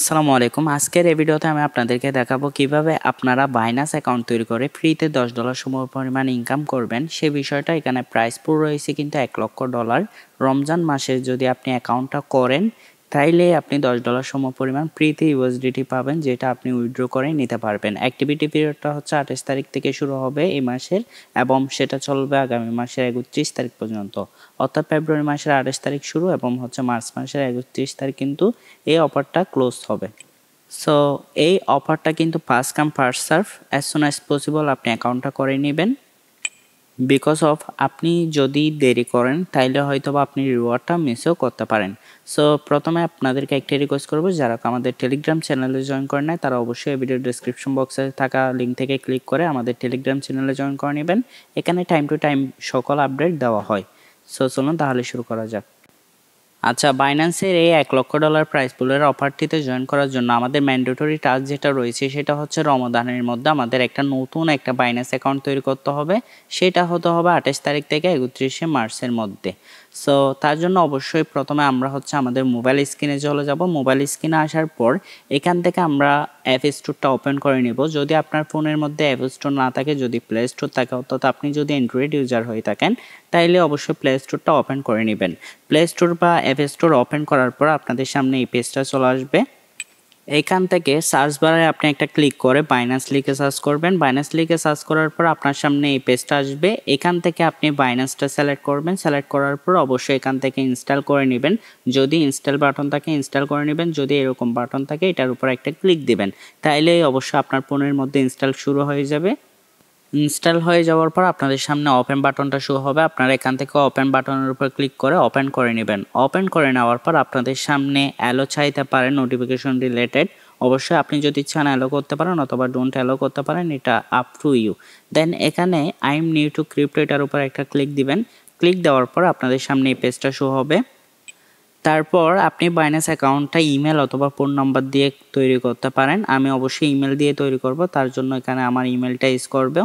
আসসালামু আলাইকুম। আজকের এই ভিডিওতে আমি আপনাদেরকে দেখাবো কিভাবে আপনারা বাইন্যান্স অ্যাকাউন্ট তৈরি করে ফ্রিতে $10 সমপরিমাণ ইনকাম করবেন। সে বিষয়টা এখানে প্রাইস পুল রয়েছে কিন্তু $1,00,000। রমজান মাসে যদি আপনি অ্যাকাউন্টটা করেন তাইলে আপনি $10 সমপরিমাণ ফ্রিতে ইউএসডিটি পাবেন, যেটা আপনি উইথড্র করে নিতে পারবেন। অ্যাক্টিভিটি পিরিয়ডটা হচ্ছে 28 তারিখ থেকে শুরু হবে এই মাসের, এবং সেটা চলবে আগামী মাসের 31 তারিখ পর্যন্ত। অর্থাৎ ফেব্রুয়ারি মাসের 28 তারিখ শুরু এবং হচ্ছে মার্চ মাসের 31 তারিখ কিন্তু এই অফারটা ক্লোজ হবে। সো এই অফারটা কিন্তু first come first serve, as soon as possible আপনি অ্যাকাউন্টটা করে নেবেন। বিকজ অফ আপনি যদি দেরি করেন তাইলে হয়তো বা আপনি রিওয়ার্ডটা মিসও করতে পারেন। সো প্রথমে আপনাদেরকে একটা রিকোয়েস্ট করবো, যারা আমাদের টেলিগ্রাম চ্যানেলে জয়েন করে নেয় তারা অবশ্যই ভিডিও ডেসক্রিপশন বক্সে থাকা লিঙ্ক থেকে ক্লিক করে আমাদের টেলিগ্রাম চ্যানেলে জয়েন করে নেবেন। এখানে টাইম টু টাইম সকল আপডেট দেওয়া হয়। সো চলুন তাহলে শুরু করা যাক। আচ্ছা, বাইন্যান্সের এই $1,00,000 প্রাইস পুলের অফারটিতে জয়েন করার জন্য আমাদের ম্যান্ডেটরি টাস্ক যেটা রয়েছে সেটা হচ্ছে রমাদানের মধ্যে আমাদের একটা নতুন বাইন্যান্স অ্যাকাউন্ট তৈরি করতে হবে। সেটা হতে হবে 28 তারিখ থেকে 31 মার্চের মধ্যে। সো তার জন্য অবশ্যই প্রথমে আমরা আমাদের মোবাইল স্ক্রিনে চলে যাব। মোবাইল স্ক্রিনে আসার পর এখান থেকে আমরা অ্যাপ স্টোরটা ওপেন করে নিব। যদি আপনার ফোনের মধ্যে অ্যাপ স্টোর না থাকে, যদি প্লে স্টোর থাকে, অর্থাৎ আপনি যদি অ্যান্ড্রয়েড ইউজার হয়ে থাকেন তাইলে অবশ্যই প্লে স্টোরটা ওপেন করে নেবেন। প্লে স্টোর বা অ্যাপ স্টোর ওপেন করার পর আপনাদের সামনে এই পেজটা চলে আসবে। এইখান থেকে সার্চ বারে আপনি একটা ক্লিক করে বাইন্যান্স লিখে সার্চ করবেন। বাইন্যান্স লিখে সার্চ করার পর আপনার সামনে এই পেজটা আসবে। এখান থেকে আপনি বাইন্যান্সটা সিলেক্ট করবেন। সিলেক্ট করার পর অবশ্যই এখান থেকে ইনস্টল করে নেবেন। যদি ইনস্টল বাটন থাকে ইনস্টল করে নেবেন, যদি এরকম বাটন থাকে এটার উপর একটা ক্লিক দিবেন, তাইলে অবশ্যই আপনার ফোনের মধ্যে ইনস্টল শুরু হয়ে যাবে। ইনস্টল হয়ে যাওয়ার পর আপনাদের সামনে ওপেন বাটনটা শো হবে। আপনারা এখান থেকে ওপেন বাটনের উপর ক্লিক করে ওপেন করে নেবেন। ওপেন করে নেওয়ার পর আপনাদের সামনে অ্যালো চাইতে পারেন নোটিফিকেশন রিলেটেড। অবশ্যই আপনি যদি চান অ্যালো করতে পারেন অথবা ডোন্ট অ্যালো করতে পারেন, এটা আপ টু ইউ। দেন এখানে I am new to crypto এটার উপর একটা ক্লিক দিবেন। ক্লিক দেওয়ার পর আপনাদের সামনে এই পেজটা শো হবে। তারপর আপনি বাইন্যান্স অ্যাকাউন্টটা ইমেল অথবা ফোন নাম্বার দিয়ে তৈরি করতে পারেন। আমি অবশ্যই ইমেল দিয়ে তৈরি করব, তার জন্য এখানে আমার ইমেলটা ইউজ করব।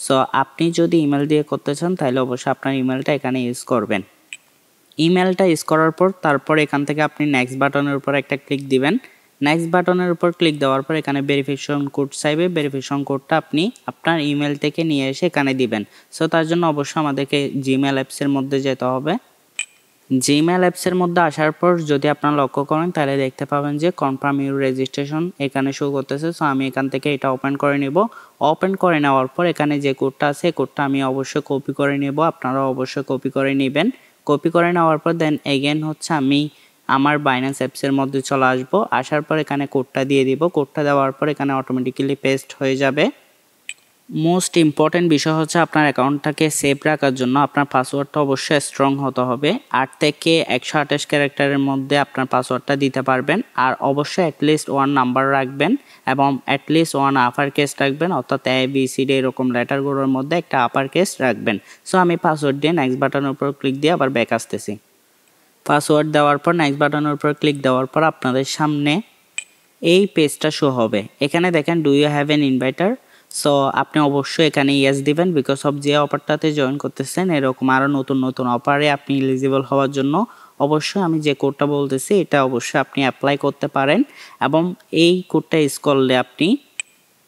সো আপনি যদি ইমেল দিয়ে করতে চান তাহলে অবশ্যই আপনার ইমেলটা এখানে ইউজ করবেন। ইমেলটা ইউজ করার পর তারপর এখান থেকে আপনি নেক্সট বাটনের উপর একটা ক্লিক দিবেন। নেক্সট বাটনের উপর ক্লিক দেওয়ার পর এখানে ভেরিফিকেশন কোড চাইবে। ভেরিফিকেশন কোডটা আপনি আপনার ইমেল থেকে নিয়ে এসে এখানে দিবেন। সো তার জন্য অবশ্যই আমাদেরকে জিমেল অ্যাপসের মধ্যে যেতে হবে। জিমেল অ্যাপসের মধ্যে আসার পর যদি আপনারা লক্ষ্য করেন তাহলে দেখতে পাবেন যে কনফার্ম ইউর রেজিস্ট্রেশন এখানে শো করতেছে। সো আমি এখান থেকে এটা ওপেন করে নেব। ওপেন করে নেওয়ার পর এখানে যে কোডটা আছে কোডটা আমি অবশ্যই কপি করে নেব। আপনারা অবশ্যই কপি করে নেবেন। কপি করে নেওয়ার পর দেন এগেন আমি আমার বাইন্যান্স অ্যাপসের মধ্যে চলে আসবো। আসার পর এখানে কোডটা দিয়ে দিব। কোডটা দেওয়ার পর এখানে অটোমেটিক্যালি পেস্ট হয়ে যাবে। মোস্ট ইম্পর্টেন্ট বিষয় হচ্ছে আপনার অ্যাকাউন্টটাকে সেভ রাখার জন্য আপনার পাসওয়ার্ডটা অবশ্যই স্ট্রং হতে হবে। 8 থেকে 128 ক্যারেক্টারের মধ্যে আপনার পাসওয়ার্ডটা দিতে পারবেন। আর অবশ্যই অ্যাটলিস্ট 1 নাম্বার রাখবেন এবং অ্যাটলিস্ট 1 আপার কেস রাখবেন, অর্থাৎ ABCD এরকম লেটারগুলোর মধ্যে একটা আপার কেস রাখবেন। সো আমি পাসওয়ার্ড দিয়ে নেক্সট বাটনের উপর ক্লিক দিয়ে আবার ব্যাক আসতেছি। পাসওয়ার্ড দেওয়ার পর নেক্সট বাটনের উপর ক্লিক দেওয়ার পর আপনাদের সামনে এই পেজটা শো হবে। এখানে দেখেন do you have an inviter. So আপনি অবশ্যই এখানে ইয়েস দিবেন, বিকজ অফ যে অফারটাতে জয়েন করতেছেন এরকম আরও নতুন নতুন অফারে আপনি এলিজিবল হওয়ার জন্য অবশ্যই আমি যে কোডটা বলতেছি এটা অবশ্যই আপনি অ্যাপ্লাই করতে পারেন। এবং এই কোডটা ইউজ করলে আপনি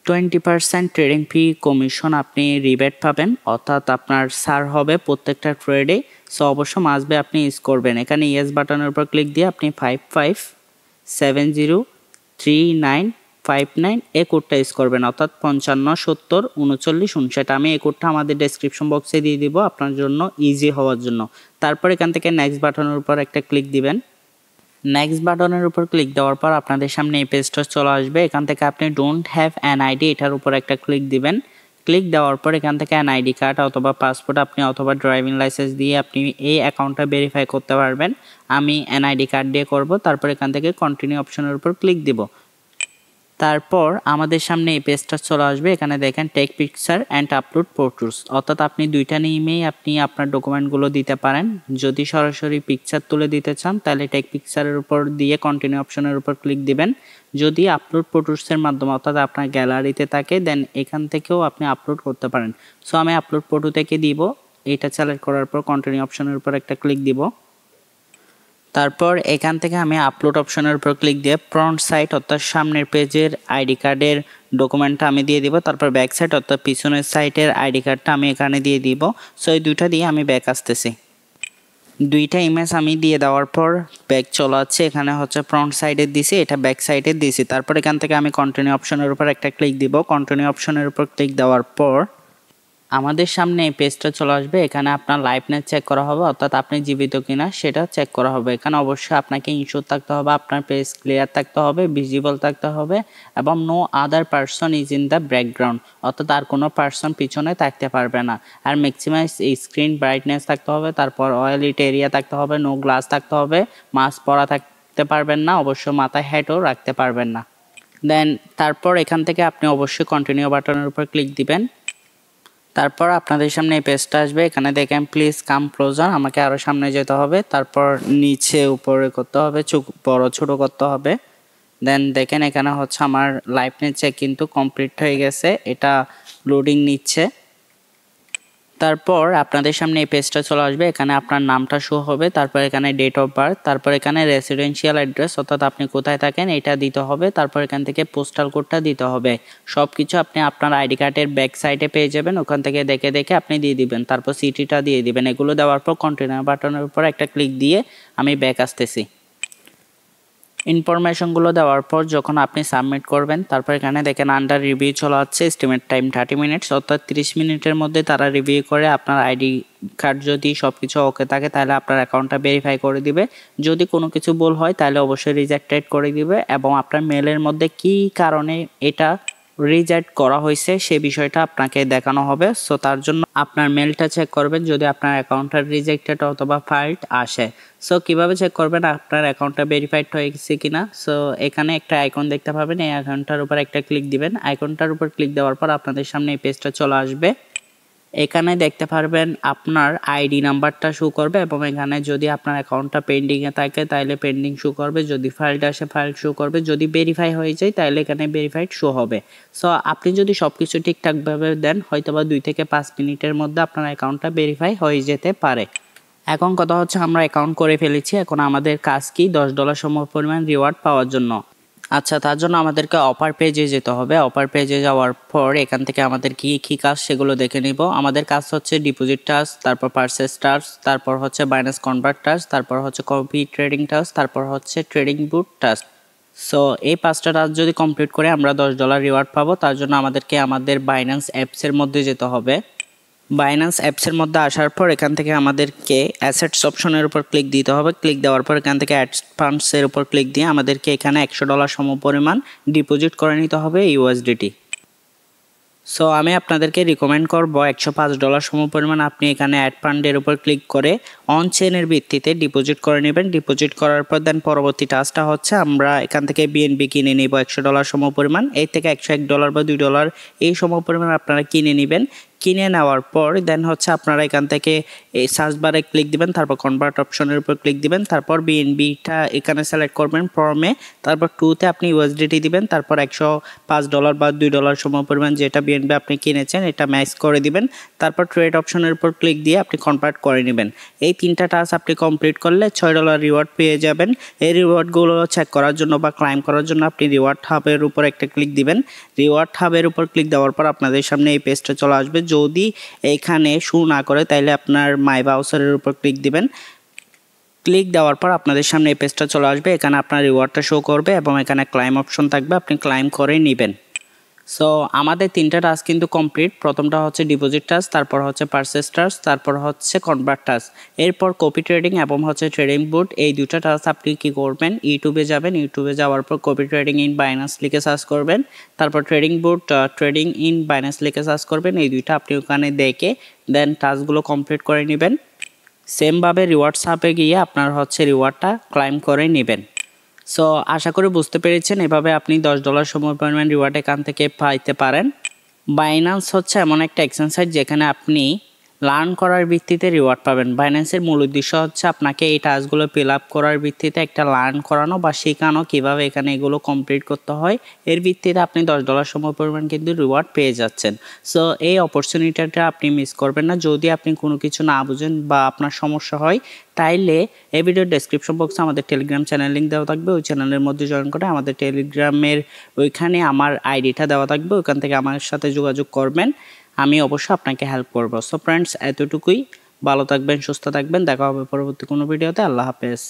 20% ট্রেডিং ফি কমিশন আপনি রিবেট পাবেন, অর্থাৎ আপনার ছাড় হবে প্রত্যেকটা ট্রেডে। সো অবশ্যই মাসবে আপনি ইউজ করবেন। এখানে ইয়েস বাটনের উপর ক্লিক দিয়ে আপনি 55703959 এই কোডটা ইউজ করবেন, অর্থাৎ 55703959। আমি এই কোডটা আমাদের ডেসক্রিপশন বক্সে দিয়ে দিব আপনার জন্য ইজি হওয়ার জন্য। তারপর এখান থেকে নেক্সট বাটনের উপর একটা ক্লিক দিবেন। নেক্সট বাটনের উপর ক্লিক দেওয়ার পর আপনাদের সামনে এই পেজটা চলে আসবে। এখান থেকে আপনি ডোন্ট হ্যাভ অ্যান আইডি এটার উপর একটা ক্লিক দিবেন। ক্লিক দেওয়ার পর এখান থেকে অ্যান আইডি কার্ড অথবা পাসপোর্ট আপনি অথবা ড্রাইভিং লাইসেন্স দিয়ে আপনি এই অ্যাকাউন্টটা ভেরিফাই করতে পারবেন। আমি এনআইডি কার্ড দিয়ে করব। তারপর এখান থেকে কন্টিনিউ অপশনের উপর ক্লিক দিব। তারপর আমাদের সামনে এই পেজটা চলে আসবে। এখানে দেখেন take picture and upload photos, অর্থাৎ আপনি দুইটা নিয়েই আপনি আপনার ডকুমেন্টগুলো দিতে পারেন। যদি সরাসরি পিকচার তুলে দিতে চান তাহলে টেক পিকচারের উপর দিয়ে কন্টিনিউ অপশনের উপর ক্লিক দিবেন। যদি আপলোড ফটোসের মাধ্যমে অর্থাৎ আপনার গ্যালারিতে থাকে দেন এখান থেকেও আপনি আপলোড করতে পারেন। সো আমি আপলোড ফটো থেকে দিব। এটা সিলেক্ট করার পর কন্টিনিউ অপশনের উপর একটা ক্লিক দিব। তারপর এখান থেকে আমি আপলোড অপশনের উপর ক্লিক দিয়ে ফ্রন্ট সাইড অর্থাৎ সামনের পেজের আইডি কার্ডের ডকুমেন্টটা আমি দিয়ে দিব। তারপর ব্যাক সাইড অর্থাৎ পিছনের সাইডের আইডি কার্ডটা আমি এখানে দিয়ে দিব। সো এই দুইটা দিয়ে আমি ব্যাক আসতেছি। দুইটা ইমেজ আমি দিয়ে দেওয়ার পর ব্যাক চলে যাচ্ছে। এখানে হচ্ছে ফ্রন্ট সাইডে দিছি, এটা ব্যাক সাইডে দিছি। তারপর এখান থেকে আমি কন্টিনিউ অপশনের উপর একটা ক্লিক দিব। কন্টিনিউ অপশনের উপর ক্লিক দেওয়ার পর আমাদের সামনে এই পেজটা চলে আসবে। এখানে আপনার লাইভনেস চেক করা হবে, অর্থাৎ আপনি জীবিত কিনা সেটা চেক করা হবে। এখানে অবশ্যই আপনাকে ইনশিওর থাকতে হবে, আপনার পেজ ক্লিয়ার থাকতে হবে, ভিজিবল থাকতে হবে এবং no other person is in the background, অর্থাৎ আর কোনো পারসন পিছনে থাকতে পারবে না। আর ম্যাক্সিমাইজ স্ক্রিন ব্রাইটনেস থাকতে হবে, তারপর ওয়াইলেট এরিয়া থাকতে হবে, নো গ্লাস থাকতে হবে, মাস্ক পরা থাকতে পারবেন না, অবশ্য মাথায় হ্যাটও রাখতে পারবেন না। দেন তারপর এখান থেকে আপনি অবশ্যই কন্টিনিউ বাটনের উপর ক্লিক দিবেন। তারপর আপনাদের সামনে এই পেজটা আসবে। এখানে দেখেন প্লিজ কাম ক্লোজার, আমাকে আরও সামনে যেতে হবে। তারপর নিচে উপরে করতে হবে, বড় ছোট করতে হবে। দেন দেখেন এখানে হচ্ছে আমার লাইভনেস চেক কিন্তু কমপ্লিট হয়ে গেছে, এটা লোডিং নিচ্ছে। তারপর আপনাদের সামনে এই পেজটা চলে আসবে। এখানে আপনার নামটা শো হবে, তারপর এখানে ডেট অফ বার্থ, তারপর এখানে রেসিডেন্সিয়াল অ্যাড্রেস অর্থাৎ আপনি কোথায় থাকেন এটা দিতে হবে। তারপর এখান থেকে পোস্টাল কোডটা দিতে হবে। সব কিছু আপনি আপনার আইডি কার্ডের ব্যাক সাইডে পেয়ে যাবেন, ওখান থেকে দেখে দেখে আপনি দিয়ে দিবেন। তারপর সিটিটা দিয়ে দিবেন। এগুলো দেওয়ার পর কন্টিনিউ বাটনের উপর একটা ক্লিক দিয়ে আমি ব্যাক আসতেছি। ইনফরমেশনগুলো দেওয়ার পর যখন আপনি সাবমিট করবেন, তারপর এখানে দেখেন আন্ডার রিভিউ চলে যাচ্ছে, এস্টিমেট টাইম 30 মিনিটস, অর্থাৎ 30 মিনিটের মধ্যে তারা রিভিউ করে আপনার আইডি কার্ড যদি সব কিছু ওকে থাকে তাহলে আপনার অ্যাকাউন্টটা ভেরিফাই করে দিবে। যদি কোনো কিছু ভুল হয় তাহলে অবশ্যই রিজেক্টেড করে দিবে এবং আপনার মেলের মধ্যে কী কারণে এটা রিজেক্ট করা হয়েছে সে বিষয়টা আপনাকে দেখানো হবে। সো তার জন্য আপনার মেলটা চেক করবেন যদি আপনার অ্যাকাউন্টটা রিজেক্টেড অথবা ফাইল্ড আসে। সো কীভাবে চেক করবেন আপনার অ্যাকাউন্টটা ভেরিফাইড হয়ে গেছে কিনা? সো এখানে একটা আইকন দেখতে পাবেন, এই আইকনটার উপর একটা ক্লিক দিবেন। আইকনটার উপর ক্লিক দেওয়ার পর আপনাদের সামনে এই পেজটা চলে আসবে। এখানে দেখতে পারবেন আপনার আইডি নাম্বারটা শো করবে এবং এখানে যদি আপনার অ্যাকাউন্টটা পেন্ডিংয়ে থাকে তাহলে পেন্ডিং শো করবে, যদি ফাইলটা আসে ফাইল শো করবে, যদি ভেরিফাই হয়ে যায় তাহলে এখানে ভেরিফাইড শো হবে। সো আপনি যদি সব কিছু ঠিকঠাকভাবে দেন হয়তোবা 2 থেকে 5 মিনিটের মধ্যে আপনার অ্যাকাউন্টটা ভেরিফাই হয়ে যেতে পারে। এখন কথা হচ্ছে আমরা অ্যাকাউন্ট করে ফেলেছি, এখন আমাদের কাজ কি $10 সমপরিমাণ রিওয়ার্ড পাওয়ার জন্য। আচ্ছা, তার জন্য আমাদেরকে অফার পেজে যেতে হবে। অফার পেজে যাওয়ার পর এখান থেকে আমাদের কী কাজ সেগুলো দেখে নিব। আমাদের কাজ হচ্ছে ডিপোজিট টাস্ক, তারপর পারচেস টাস্ক, তারপর হচ্ছে বাইন্যান্স কনভার্ট টাস্ক, তারপর হচ্ছে কপি ট্রেডিং টাস্ক, তারপর হচ্ছে ট্রেডিং বুট টাস্ক। সো এই 5টা টাস্ক যদি কমপ্লিট করে আমরা $10 রিওয়ার্ড পাবো। তার জন্য আমাদেরকে আমাদের বাইন্যান্স অ্যাপসের মধ্যে যেতে হবে। বাইন্যান্স অ্যাপসের মধ্যে আসার পর এখান থেকে আমাদেরকে অ্যাসেটস অপশনের উপর ক্লিক দিতে হবে। ক্লিক দেওয়ার পর এখান থেকে অ্যাড ফান্ডসের উপর ক্লিক দিয়ে আমাদেরকে এখানে $100 সমপরিমাণ ডিপোজিট করে নিতে হবে ইউএসডিটি। সো আমি আপনাদেরকে রিকমেন্ড করব $105 সমপরিমাণ আপনি এখানে অ্যাড ফান্ডের উপর ক্লিক করে অন চেনের ভিত্তিতে ডিপোজিট করে নেবেন। ডিপোজিট করার পর দেন পরবর্তী টাস্কটা হচ্ছে আমরা এখান থেকে বিএনবি কিনে নিব $100 সমপরিমাণ। এর থেকে $101 বা $2 এই সমপরিমাণ আপনারা কিনে নেবেন। কিনে নেওয়ার পর দেন হচ্ছে আপনারা এখান থেকে এই সার্চ বারে ক্লিক দিবেন, তারপর কনভার্ট অপশনের উপর ক্লিক দিবেন, তারপর বিএনবিটা এখানে সিলেক্ট করবেন ফর্মে, তারপর 2তে আপনি ইউএসডিটি দিবেন, তারপর $105 বা $2 সমপরিমাণ যেটা বিএনবি আপনি কিনেছেন এটা ম্যাচ করে দিবেন, তারপর ট্রেড অপশনের উপর ক্লিক দিয়ে আপনি কনভার্ট করে নেবেন। এই 3টা টাস্ক আপনি কমপ্লিট করলে $6 রিওয়ার্ড পেয়ে যাবেন। এই রিওয়ার্ডগুলো চেক করার জন্য বা ক্লাইম করার জন্য আপনি রিওয়ার্ড হাবের উপর একটা ক্লিক দিবেন। রিওয়ার্ড হাবের উপর ক্লিক দেওয়ার পর আপনাদের সামনে এই পেজটা চলে আসবে। যদি এখানে শো না করে তাহলে আপনার মাই ব্রাউজারের উপর ক্লিক দিবেন। ক্লিক দেওয়ার পর আপনাদের সামনে এই পেজটা চলে আসবে। এখানে আপনার রিওয়ার্ডটা শো করবে এবং এখানে ক্লাইম অপশন থাকবে, আপনি ক্লাইম করে নেবেন। সো আমাদের 3টা টাস্ক কিন্তু কমপ্লিট। প্রথমটা হচ্ছে ডিপোজিট টাস্ক, তারপর হচ্ছে পারচেস টাস্ক, তারপর হচ্ছে কনভার্ট টাস্ক, এরপর কপি ট্রেডিং এবং হচ্ছে ট্রেডিং বুট। এই 2টা টাস্ক আপনি কি করবেন, ইউটিউবে যাবেন, ইউটিউবে যাওয়ার পর কপি ট্রেডিং ইন বাইন্যান্স লিখে সার্চ করবেন, তারপর trading boot trading in Binance লিখে সার্চ করবেন। এই 2টা আপনি ওখানে দেখে দেন টাস্কগুলো কমপ্লিট করে নেবেন। সেমভাবে রিওয়ার্ডস হাবে গিয়ে আপনার হচ্ছে রিওয়ার্ডটা ক্লাইম করে নেবেন। সো আশা করি বুঝতে পেরেছেন, এভাবে আপনি $10 সমপরিমাণ রিওয়ার্ড এখান থেকে পাইতে পারেন। বাইন্যান্স হচ্ছে এমন একটা এক্সচেঞ্জ সাইট যেখানে আপনি লার্ন করার ভিত্তিতে রিওয়ার্ড পাবেন। বাইন্যান্সের মূল উদ্দেশ্য হচ্ছে আপনাকে এই টাস্কগুলো ফিল আপ করার ভিত্তিতে একটা লার্ন করানো বা শেখানো কীভাবে এখানে এগুলো কমপ্লিট করতে হয়। এর ভিত্তিতে আপনি $10 সমপরিমাণ কিন্তু রিওয়ার্ড পেয়ে যাচ্ছেন। সো এই অপরচুনিটিটা আপনি মিস করবেন না। যদি আপনি কোনো কিছু না বুঝেন বা আপনার সমস্যা হয় তাইলে এই ভিডিওর ডেসক্রিপশন বক্সে আমাদের টেলিগ্রাম চ্যানেল লিঙ্ক দেওয়া থাকবে। ওই চ্যানেলের মধ্যে জয়েন করে আমাদের টেলিগ্রামের ওইখানে আমার আইডিটা দেওয়া থাকবে, ওইখান থেকে আমার সাথে যোগাযোগ করবেন। আমি অবশ্যই আপনাকে হেল্প করবো। সো ফ্রেন্ডস, এতটুকুই। ভালো থাকবেন, সুস্থ থাকবেন। দেখা হবে পরবর্তী কোনো ভিডিওতে। আল্লাহ হাফেজ।